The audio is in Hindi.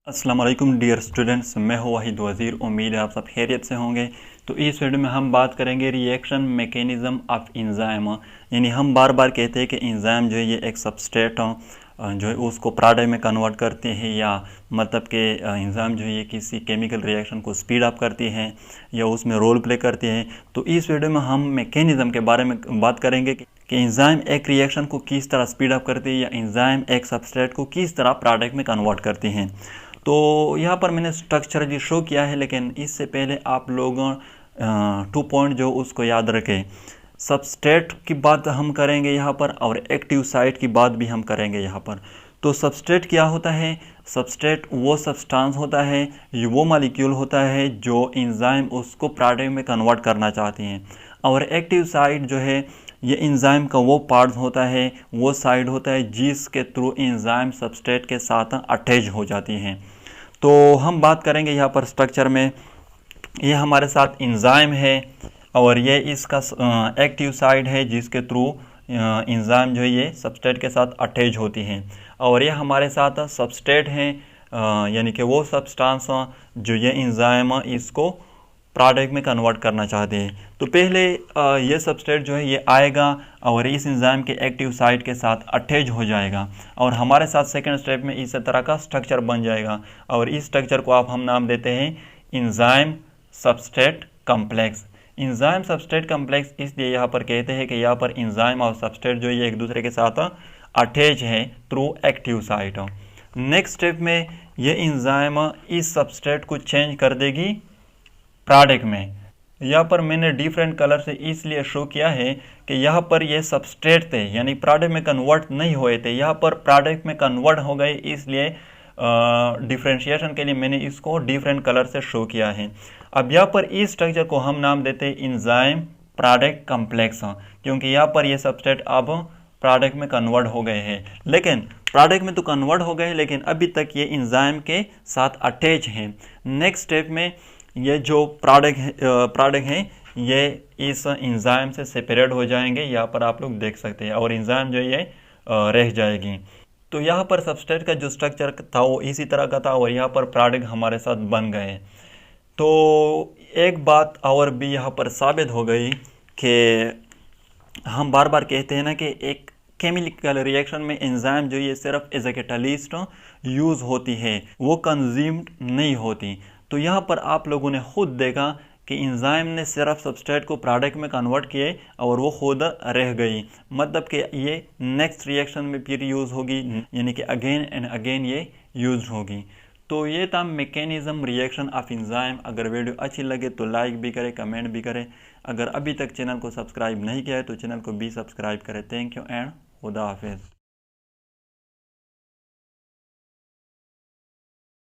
अस्सलाम वालेकुम डियर स्टूडेंट्स, मैं हूं वाहिद वज़ीर। उम्मीद है आप सब खैरियत से होंगे। तो इस वीडियो में हम बात करेंगे रिएक्शन मैकेनिज़्म ऑफ एंजाइम। यानी हम बार बार कहते हैं कि एंजाइम जो है ये एक सबस्ट्रेट जो है उसको प्रोडक्ट में कन्वर्ट करते हैं, या मतलब कि एंजाइम जो है ये किसी केमिकल रिएक्शन को स्पीड अप करती हैं या उसमें रोल प्ले करती हैं। तो इस वीडियो में हम मैकेनिज़्म के बारे में बात करेंगे कि एंजाइम एक रिएक्शन को किस तरह स्पीड अप करती है, या एंजाइम एक सबस्ट्रेट को किस तरह प्रोडक्ट में कन्वर्ट करती हैं। तो यहाँ पर मैंने स्ट्रक्चर जी शो किया है, लेकिन इससे पहले आप लोग 2 पॉइंट जो उसको याद रखें। सबस्ट्रेट की बात हम करेंगे यहाँ पर, और एक्टिव साइट की बात भी हम करेंगे यहाँ पर। तो सबस्ट्रेट क्या होता है? सबस्ट्रेट वो सब्सटेंस होता है, वो मॉलिक्यूल होता है जो एंजाइम उसको प्रोडक्ट में कन्वर्ट करना चाहते हैं। और एक्टिव साइट जो है ये एंजाइम का वो पार्ट होता है, वो साइड होता है जिसके थ्रू एंजाइम सबस्ट्रेट के साथ अटैच हो जाती हैं। तो हम बात करेंगे यहाँ पर स्ट्रक्चर में। ये हमारे साथ एंजाइम है और ये इसका एक्टिव साइड है जिसके थ्रू एंजाइम जो है ये सबस्ट्रेट के साथ अटैच होती हैं। और ये हमारे साथ सबस्ट्रेट हैं, यानी कि वो सब्सटेंस जो ये एंजाइम इसको प्रोडक्ट में कन्वर्ट करना चाहते हैं। तो पहले ये सबस्ट्रेट जो है ये आएगा और इस एंजाइम के एक्टिव साइट के साथ अटैच हो जाएगा, और हमारे साथ सेकंड स्टेप में इस तरह का स्ट्रक्चर बन जाएगा। और इस स्ट्रक्चर को आप हम नाम देते हैं enzyme substrate complex. Enzyme substrate complex इसलिए यहाँ पर कहते हैं कि यहाँ पर एंजाइम और सबस्ट्रेट जो है एक दूसरे के साथ अटैच है through active site. Next step में ये एंजाइम इस सबस्ट्रेट को चेंज कर देगी प्रोडक्ट में। यहाँ पर मैंने डिफरेंट कलर से इसलिए शो किया है कि यहाँ पर ये सबस्ट्रेट थे, यानी प्रोडक्ट में कन्वर्ट नहीं हुए थे, यहाँ पर प्रोडक्ट में कन्वर्ट हो गए। इसलिए डिफ्रेंशिएशन के लिए मैंने इसको डिफरेंट कलर से शो किया है। अब यहाँ पर इस स्ट्रक्चर को हम नाम देते हैं एंजाइम प्रोडक्ट कॉम्प्लेक्स, क्योंकि यहाँ पर ये सबस्ट्रेट अब प्रोडक्ट में कन्वर्ट हो गए हैं। लेकिन प्रोडक्ट में तो कन्वर्ट हो गए, लेकिन अभी तक ये एंजाइम के साथ अटैच हैं। नेक्स्ट स्टेप में ये जो प्रोडक्ट हैं ये इस एंजाइम से सेपरेट हो जाएंगे, यहाँ पर आप लोग देख सकते हैं, और एंजाइम जो ये रह जाएगी। तो यहाँ पर सबस्ट्रेट का जो स्ट्रक्चर था वो इसी तरह का था, और यहाँ पर प्रोडक्ट हमारे साथ बन गए। तो एक बात और भी यहाँ पर साबित हो गई कि हम बार बार कहते हैं ना कि एक केमिकल रिएक्शन में एंजाइम जो ये सिर्फ एज ए कैटलिस्ट यूज़ होती है, वो कंज्यूम्ड नहीं होती। तो यहाँ पर आप लोगों ने खुद देखा कि एंजाइम ने सिर्फ सबस्ट्रेट को प्रोडक्ट में कन्वर्ट किए और वो खुद रह गई, मतलब कि ये नेक्स्ट रिएक्शन में फिर यूज़ होगी, यानी कि अगेन एंड अगेन ये यूज होगी। तो ये था मैकेनिज्म रिएक्शन ऑफ एंजाइम। अगर वीडियो अच्छी लगे तो लाइक भी करें, कमेंट भी करें। अगर अभी तक चैनल को सब्सक्राइब नहीं किया है तो चैनल को भी सब्सक्राइब करें। थैंक यू एंड खुदा हाफिज़।